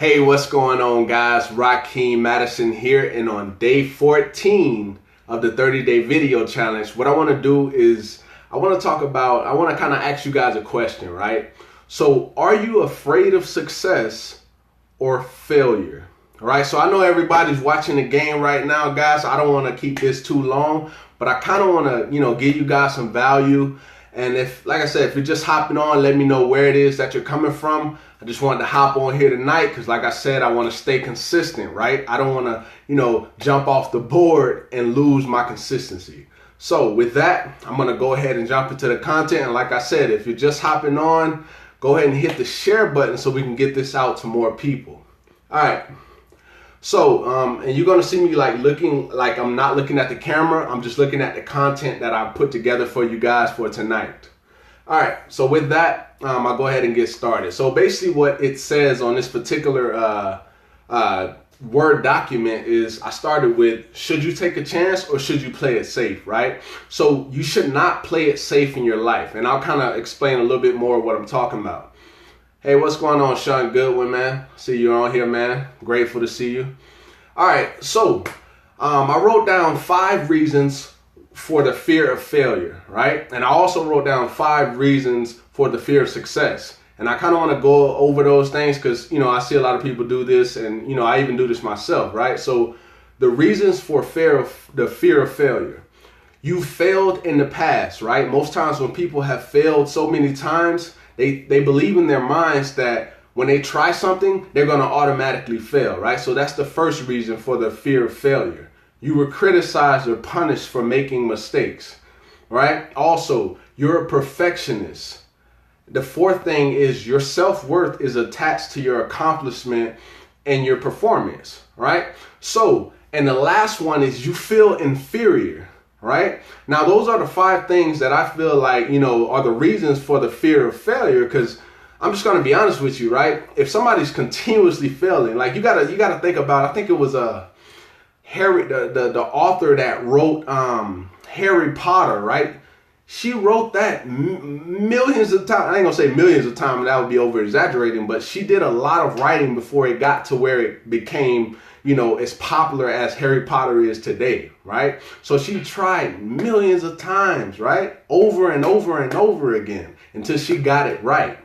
Hey, what's going on, guys? Rakeem, Addison here, and on day 14 of the 30-day video challenge, what I want to do is I want to kind of ask you guys a question, right? So, are you afraid of success or failure? All right, so I know everybody's watching the game right now, guys. I don't want to keep this too long, but I kind of want to, give you guys some value. And if, like I said, if you're just hopping on, let me know where it is that you're coming from. I just wanted to hop on here tonight because, like I said, I want to stay consistent, right? I don't want to, jump off the board and lose my consistency. So with that, I'm going to go ahead and jump into the content. And like I said, if you're just hopping on, go ahead and hit the share button so we can get this out to more people. All right. So, and you're going to see me looking like I'm not looking at the camera. I'm just looking at the content that I put together for you guys for tonight. All right. So with that, I'll go ahead and get started. So basically what it says on this particular Word document is I started with, should you take a chance or should you play it safe, right? So you should not play it safe in your life. And I'll kind of explain a little bit more what I'm talking about. Hey, what's going on, Sean Goodwin, man? See you on here, man. Grateful to see you. All right, so I wrote down 5 reasons for the fear of failure, right? And I also wrote down 5 reasons for the fear of success. And I kind of want to go over those things because, I see a lot of people do this and, I even do this myself, right? So the reasons for the fear of failure. You failed in the past, right? Most times when people have failed so many times, they believe in their minds that when they try something, they're going to automatically fail, right? So that's the first reason for the fear of failure. You were criticized or punished for making mistakes, right? Also, you're a perfectionist. The fourth thing is your self-worth is attached to your accomplishment and your performance, right? So, and the last one is you feel inferior. Right? Now, those are the 5 things that I feel like, are the reasons for the fear of failure. Because I'm just going to be honest with you, right? If somebody's continuously failing, like you gotta think about, I think it was Harry, the author that wrote Harry Potter, right? She wrote that millions of times. I ain't gonna say millions of times, that would be over exaggerating, but she did a lot of writing before it got to where it became, as popular as Harry Potter is today, right? So she tried millions of times, right? Over and over and over again until she got it right.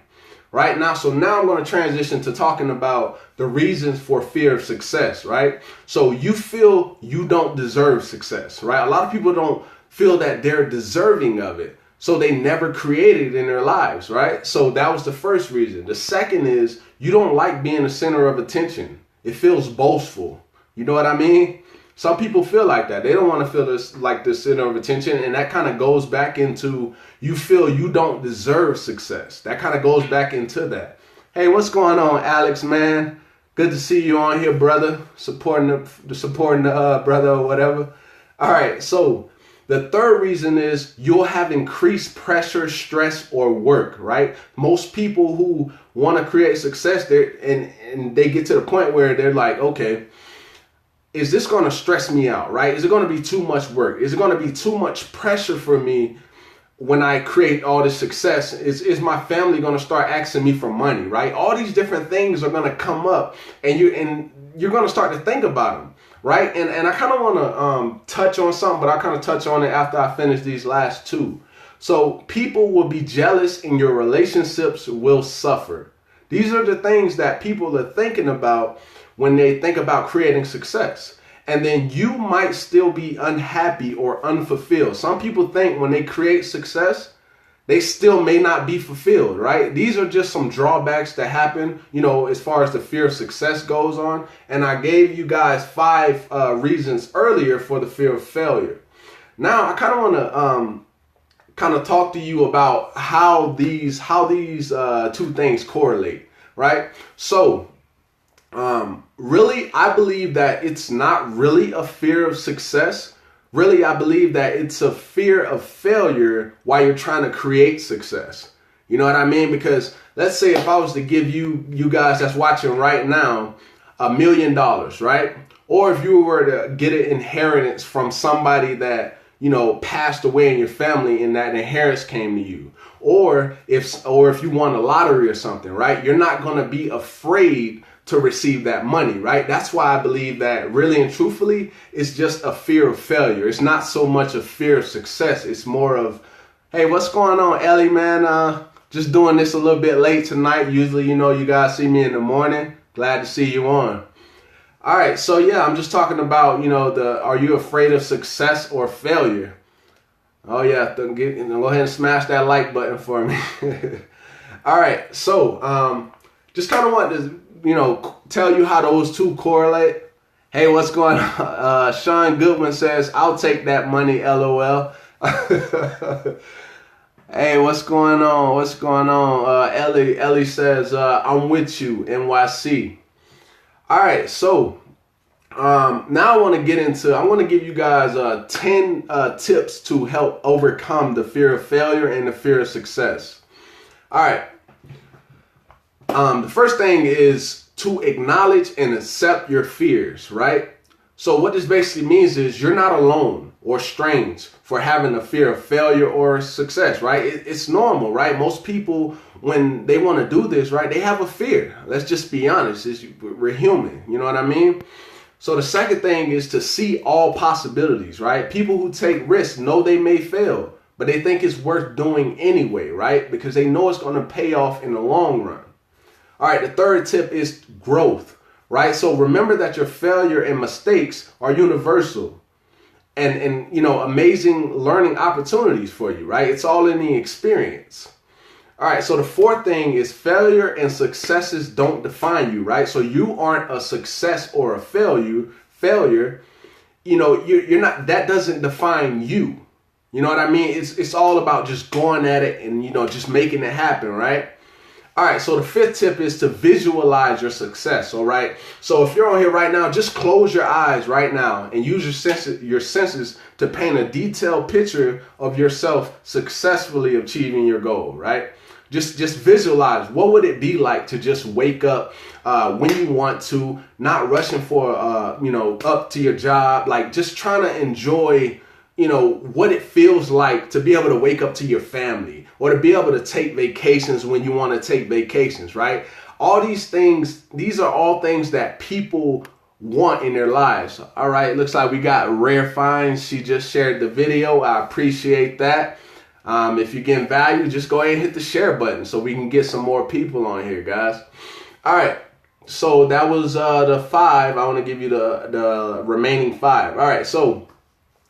Right now, so now I'm going to transition to talking about the reasons for fear of success, right? So you feel you don't deserve success, right? A lot of people don't feel that they're deserving of it. So they never created it in their lives, right? So that was the first reason. The second is you don't like being the center of attention. It feels boastful. You know what I mean? Some people feel like that. They don't want to feel this like the center of attention. And that kind of goes back into you feel you don't deserve success. That kind of goes back into that. Hey, what's going on, Alex, man? Good to see you on here, brother. Supporting the brother or whatever. All right. So the third reason is you'll have increased pressure, stress, or work, right? Most people who want to create success, and they get to the point where they're like, okay, is this going to stress me out, right? Is it going to be too much work? Is it going to be too much pressure for me when I create all this success? Is my family going to start asking me for money, right? All these different things are going to come up, and you're going to start to think about them. Right. And I kind of want to touch on something, but I'll kind of touch on it after I finish these last 2. So people will be jealous and your relationships will suffer. These are the things that people are thinking about when they think about creating success. And then you might still be unhappy or unfulfilled. Some people think when they create success, they still may not be fulfilled, right? These are just some drawbacks that happen, as far as the fear of success goes on. And I gave you guys 5 reasons earlier for the fear of failure. Now, I kind of want to talk to you about how these 2 things correlate, right? So, really, I believe that it's not really a fear of success. Really, I believe that it's a fear of failure while you're trying to create success. You know what I mean? Because let's say if I was to give you guys that's watching right now $1 million, right? Or if you were to get an inheritance from somebody that, passed away in your family and that inheritance came to you. Or if you won a lottery or something, right? You're not going to be afraid to receive that money, right? That's why I believe that really and truthfully, it's just a fear of failure. It's not so much a fear of success. It's more of, hey, what's going on, Ellie, man? Just doing this a little bit late tonight. Usually, you guys see me in the morning. Glad to see you on. All right, so yeah, I'm just talking about, are you afraid of success or failure? Oh yeah, go ahead and smash that like button for me. All right, so just kind of want to, tell you how those two correlate. Hey, what's going on? Sean Goodwin says, I'll take that money, LOL. Hey, what's going on? What's going on? Ellie says, I'm with you, NYC. All right, so now I want to give you guys 10 tips to help overcome the fear of failure and the fear of success. All right. The first thing is to acknowledge and accept your fears, right? So what this basically means is you're not alone or strange for having a fear of failure or success, right? It's normal, right? Most people, when they want to do this, right, they have a fear. Let's just be honest. We're human. You know what I mean? So the second thing is to see all possibilities, right? People who take risks know they may fail, but they think it's worth doing anyway, right? Because they know it's going to pay off in the long run. All right, the third tip is growth, right? So remember that your failure and mistakes are universal and amazing learning opportunities for you, right? It's all in the experience. All right, so the fourth thing is failure and successes don't define you, right? So you aren't a success or a failure. You're not, that doesn't define you. You know what I mean? It's all about just going at it and, just making it happen, right? All right, so the fifth tip is to visualize your success, all right? So if you're on here right now, just close your eyes right now and use your senses to paint a detailed picture of yourself successfully achieving your goal, right? Just visualize, what would it be like to just wake up when you want to, not rushing for, up to your job, like just trying to enjoy what it feels like to be able to wake up to your family or to be able to take vacations when you want to take vacations, right? All these things, these are all things that people want in their lives. All right, looks like we got Rare Finds. She just shared the video. I appreciate that. If you're getting value, just go ahead and hit the share button so we can get some more people on here, guys. All right, so that was the 5. I want to give you the remaining 5. All right, so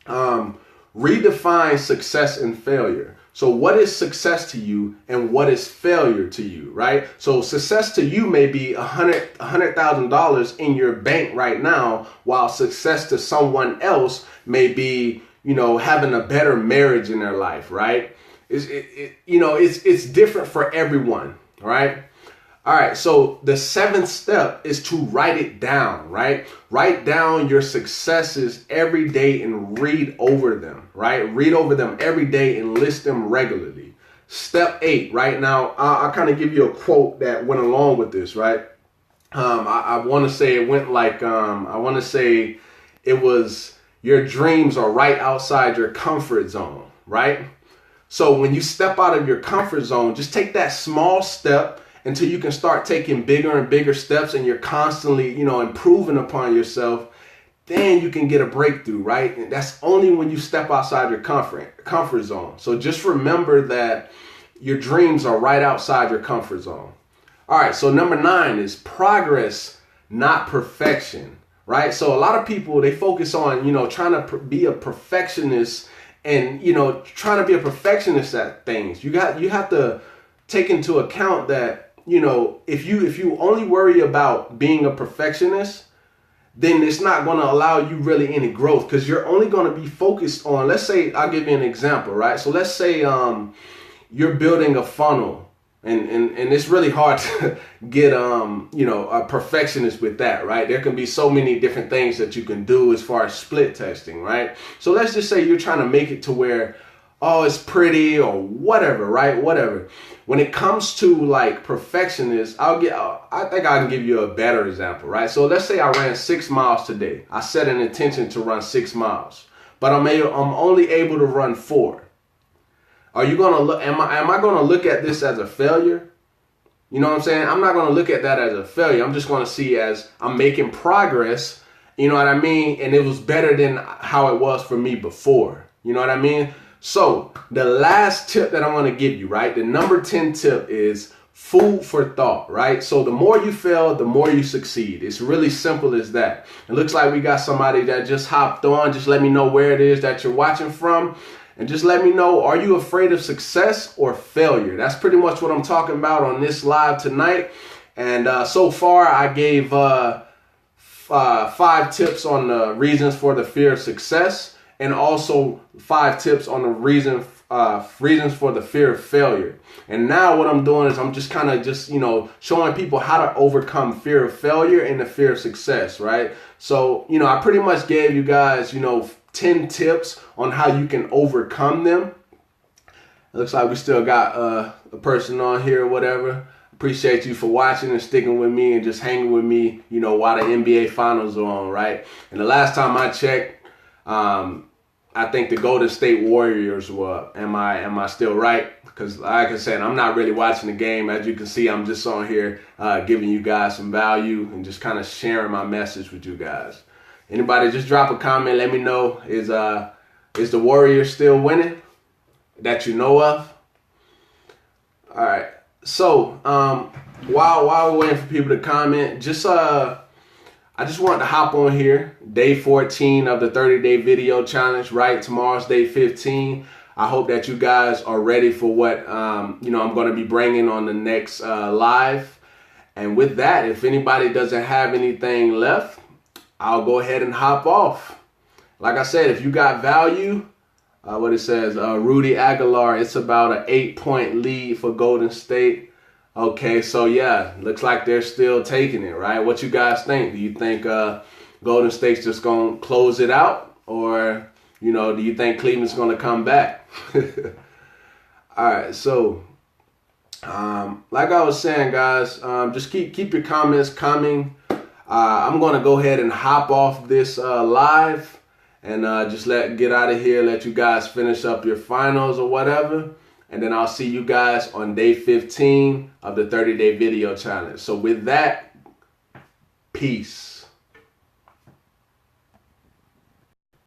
redefine success and failure. So what is success to you and what is failure to you, right? So success to you may be $100,000 in your bank right now, while success to someone else may be, having a better marriage in their life, right? It's different for everyone, right? All right, so the 7th step is to write it down, right? Write down your successes every day and read over them, right? Read over them every day and list them regularly. Step 8, right? Now, I'll kind of give you a quote that went along with this, right? I want to say it went like, it was, your dreams are right outside your comfort zone, right? So when you step out of your comfort zone, just take that small step until you can start taking bigger and bigger steps and you're constantly, improving upon yourself. Then you can get a breakthrough, right? And that's only when you step outside your comfort zone. So just remember that your dreams are right outside your comfort zone. All right, so number 9 is progress, not perfection, right? So a lot of people, they focus on, trying to be a perfectionist and, trying to be a perfectionist at things. You have to take into account that, if you only worry about being a perfectionist, then it's not going to allow you really any growth, because you're only going to be focused on, let's say, I'll give you an example, right? So let's say you're building a funnel and it's really hard to get, a perfectionist with that, right? There can be so many different things that you can do as far as split testing, right? So let's just say you're trying to make it to where, oh, it's pretty or whatever, right? Whatever. When it comes to like perfectionists, I think I can give you a better example, right? So let's say I ran 6 miles today. I set an intention to run 6 miles, but I'm only able to run 4. Are you gonna look? Am I gonna look at this as a failure? You know what I'm saying? I'm not going to look at that as a failure. I'm just going to see as I'm making progress. You know what I mean? And it was better than how it was for me before. You know what I mean? So the last tip that I want to give you, right? The number 10 tip is food for thought, right? So the more you fail, the more you succeed. It's really simple as that. It looks like we got somebody that just hopped on. Just let me know where it is that you're watching from. And just let me know, are you afraid of success or failure? That's pretty much what I'm talking about on this live tonight. And so far, I gave 5 tips on the reasons for the fear of success, and also 5 tips on the reasons for the fear of failure. And now what I'm doing is I'm just kind of showing people how to overcome fear of failure and the fear of success, right? So, I pretty much gave you guys, 10 tips on how you can overcome them. It looks like we still got a person on here or whatever. Appreciate you for watching and sticking with me and just hanging with me, while the NBA finals are on, right? And the last time I checked, I think the Golden State Warriors were up. Am I still right? Because like I said, I'm not really watching the game. As you can see, I'm just on here giving you guys some value and just kind of sharing my message with you guys. Anybody, just drop a comment. Let me know, is the Warriors still winning that you know of? All right. So while we're waiting for people to comment, I just wanted to hop on here. Day 14 of the 30-day video challenge, right? Tomorrow's day 15. I hope that you guys are ready for what I'm going to be bringing on the next live. And with that, if anybody doesn't have anything left, I'll go ahead and hop off. Like I said, if you got value, what it says, Rudy Aguilar, it's about an 8-point lead for Golden State. Okay, so yeah, looks like they're still taking it, right? What you guys think? Do you think Golden State's just going to close it out? Or, do you think Cleveland's going to come back? All right, so like I was saying, guys, just keep your comments coming. I'm going to go ahead and hop off this live and just get out of here, let you guys finish up your finals or whatever. And then I'll see you guys on day 15 of the 30-day video challenge. So with that, peace.